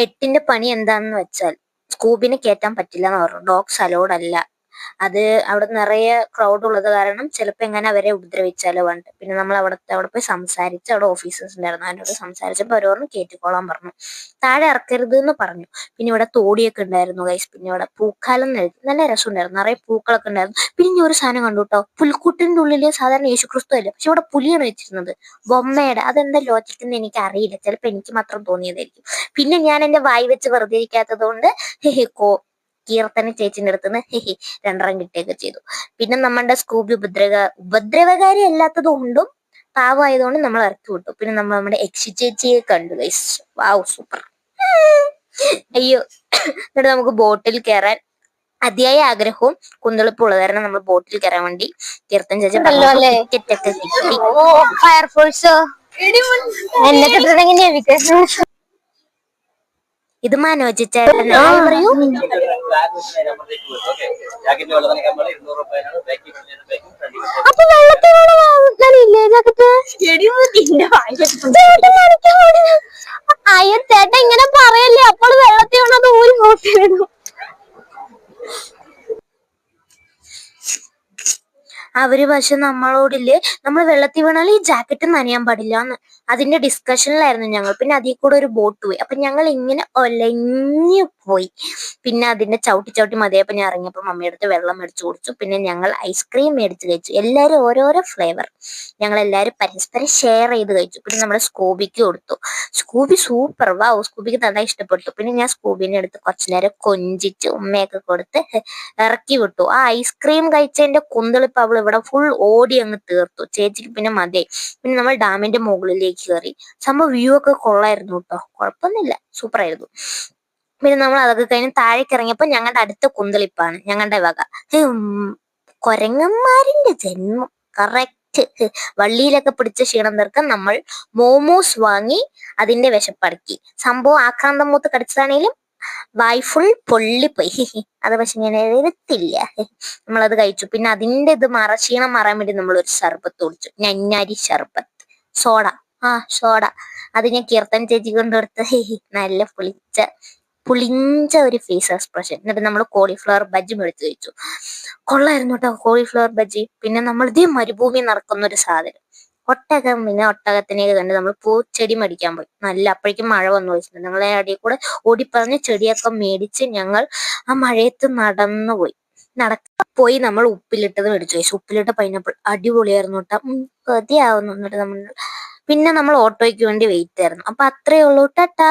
8ന്റെ പണി എന്താണെന്ന് വെച്ചാൽ സ്കൂബിനെ കയറ്റാൻ പറ്റില്ല എന്ന് പറഞ്ഞു. ഡോഗ്സ് അലൗഡ് അല്ല. അത് അവിടെ നിറയെ ക്രൗഡ് ഉള്ളത് കാരണം ചിലപ്പോൾ എങ്ങനെ അവരെ ഉപദ്രവിച്ചാലോ പറഞ്ഞിട്ട് പിന്നെ നമ്മൾ അവിടെ പോയി സംസാരിച്ച് അവിടെ ഓഫീസേഴ്സ് ഉണ്ടായിരുന്നു അതിനോട് സംസാരിച്ചപ്പോൾ അവർ പറഞ്ഞു കയറ്റിക്കോളാൻ പറഞ്ഞു. താഴെ ഇറക്കരുത് എന്ന് പറഞ്ഞു. പിന്നെ ഇവിടെ തോടിയൊക്കെ ഉണ്ടായിരുന്നു ഗൈസ്. പിന്നെ ഇവിടെ പൂക്കാലം എന്ന് എഴുതി നല്ല രസമുണ്ടായിരുന്നു. നിറയെ പൂക്കളൊക്കെ ഉണ്ടായിരുന്നു. പിന്നെ ഞാൻ ഒരു സാധനം കണ്ടു കേട്ടോ. പുൽക്കൂട്ടിന്റെ ഉള്ളില് സാധാരണ യേശുക്രിസ്തു അല്ലേ, പക്ഷെ ഇവിടെ പുലിയാണ് വെച്ചിരുന്നത്, ബൊമ്മയുടെ. അതെന്താ ലോജിക് എന്ന് എനിക്ക് അറിയില്ല, ചിലപ്പോൾ എനിക്ക് മാത്രം തോന്നിയതായിരിക്കും. പിന്നെ ഞാൻ എന്റെ വായി വെച്ച് വെറുതെ ഇരിക്കാത്തത് കൊണ്ട് കീർത്തന ചേച്ചിന്റെ അടുത്തുനിന്ന് രണ്ടെണ്ണം കിട്ടുകയൊക്കെ ചെയ്തു. പിന്നെ നമ്മുടെ സ്കൂബി ഉപദ്രവകാരി അല്ലാത്തത് കൊണ്ടും പാവമായതുകൊണ്ട് നമ്മൾ ഇറക്കി വിട്ടു. പിന്നെ നമ്മൾ നമ്മുടെ യക്ഷി ചേച്ചിയെ കണ്ടു ഗൈസ്. വാവ്, സൂപ്പർ. അയ്യോ, എന്നിട്ട് നമുക്ക് ബോട്ടിൽ കയറാൻ അതിയായ ആഗ്രഹവും കുന്തളിപ്പും ഉള്ളത് കാരണം നമ്മൾ ബോട്ടിൽ കയറാൻ വേണ്ടി കീർത്തൻ ചേച്ചി ടിക്കറ്റ് ഒക്കെ കിട്ടി. ഫയർഫോഴ്സ് ഇത് മനോജ് ചേട്ടൻ പറയൂ. അപ്പൊ അയ്യോ ചേട്ടൻ ഇങ്ങനെ പറയല്ലേ, അപ്പോൾ വെള്ളത്തിൽ വീണത് ഊരി പോട്ടിടും. അവര് പക്ഷെ നമ്മളോടില്ലേ, നമ്മൾ വെള്ളത്തിൽ വീണാൽ ഈ ജാക്കറ്റ് നനയാൻ പാടില്ല എന്ന് അതിന്റെ ഡിസ്കഷനിലായിരുന്നു ഞങ്ങൾ. പിന്നെ അതിൽ കൂടെ ഒരു ബോട്ട് പോയി. അപ്പൊ ഞങ്ങൾ ഇങ്ങനെ ഒലഞ്ഞു പോയി. പിന്നെ അതിന്റെ ചവിട്ടി ചവിട്ടി മതിയപ്പോ ഞാൻ ഇറങ്ങിയപ്പോ മമ്മിയെടുത്ത് വെള്ളം മേടിച്ചു കുടിച്ചു. പിന്നെ ഞങ്ങൾ ഐസ്ക്രീം മേടിച്ച് കഴിച്ചു. എല്ലാവരും ഓരോരോ ഫ്ലേവർ ഞങ്ങൾ എല്ലാവരും പരസ്പരം ഷെയർ ചെയ്ത് കഴിച്ചു. പിന്നെ നമ്മുടെ സ്കൂബിക്ക് കൊടുത്തു. സ്കൂബി സൂപ്പർ, വാ, സ്കൂബിക്ക് നന്നായി ഇഷ്ടപ്പെട്ടു. പിന്നെ ഞാൻ സ്കൂബിനെ എടുത്ത് കുറച്ചു നേരം കൊഞ്ചിച്ച് ഉമ്മയൊക്കെ കൊടുത്ത് ഇറക്കി വിട്ടു. ആ ഐസ്ക്രീം കഴിച്ചതിന്റെ കുന്തളിപ്പ് അവൾ ഇവിടെ ഫുൾ ഓടി അങ്ങ് തീർത്തു. ചേച്ചിക്ക് പിന്നെ മതി. പിന്നെ നമ്മൾ ഡാമിന്റെ മുകളിലേക്ക് കയറി. സംഭവം വ്യൂ ഒക്കെ കൊള്ളായിരുന്നു കേട്ടോ, കുഴപ്പമൊന്നുമില്ല, സൂപ്പർ ആയിരുന്നു. പിന്നെ നമ്മൾ അതൊക്കെ കഴിഞ്ഞ് താഴേക്ക് ഇറങ്ങിയപ്പോ ഞങ്ങളുടെ അടുത്ത കുന്തളിപ്പാണ് ഞങ്ങളുടെ വക. കൊരങ്ങന്മാരിന്റെ ജന്മം കറക്റ്റ്. വള്ളിയിലൊക്കെ പിടിച്ച ക്ഷീണം തീർക്കാൻ നമ്മൾ മോമോസ് വാങ്ങി അതിന്റെ വിശപ്പടക്കി. സംഭവം ആക്രാന്തം മൂത്ത് കടിച്ചതാണെങ്കിലും വായ് ഫുൾ പൊള്ളിപ്പോയി. അത് പക്ഷെ ഞാൻ എഴുത്തില്ല. നമ്മളത് കഴിച്ചു. പിന്നെ അതിന്റെ ക്ഷീണം മാറാൻ വേണ്ടി നമ്മൾ ഒരു ഷർബത്ത് കുടിച്ചു, ഞഞ്ഞാരി ഷർബത്ത്, സോഡ. സോഡ അത് ഞാൻ കീർത്തൻ ചേച്ചി കൊണ്ടുകൊടുത്ത് നല്ല പുളിഞ്ച ഒരു ഫേസ് എക്സ്പ്രഷൻ. എന്നിട്ട് നമ്മൾ കോളിഫ്ലവർ ബജ്ജി മേടിച്ച് കഴിച്ചു. കൊള്ളായിരുന്നു കേട്ടോ കോളിഫ്ലവർ ബജ്ജി. പിന്നെ നമ്മൾ ഇതേ മരുഭൂമി നടക്കുന്ന ഒരു സാധനം ഒട്ടകം. പിന്നെ ഒട്ടകത്തിനെയൊക്കെ കണ്ട് നമ്മൾ പൂച്ചെടി മേടിക്കാൻ പോയി. അപ്പോഴേക്കും മഴ വന്നു വെച്ചിട്ടുണ്ട്. ഞങ്ങളെ അടിയിൽ കൂടെ ഓടിപ്പറഞ്ഞ് ചെടിയൊക്കെ മേടിച്ച് ഞങ്ങൾ ആ മഴയത്ത് നടന്നു പോയി. പോയി നമ്മൾ ഉപ്പിലിട്ടത് മേടിച്ചു കഴിച്ചു. ഉപ്പിലിട്ട പൈനാപ്പിൾ അടിപൊളിയായിരുന്നു കേട്ടോ. കൊതിയാവുന്നു. എന്നിട്ട് പിന്നെ നമ്മൾ ഓട്ടോയ്ക്ക് വേണ്ടി വെയിറ്റ് ആയിരുന്നു. അപ്പൊ അത്രേ ഉള്ളൂ. ടാറ്റാ.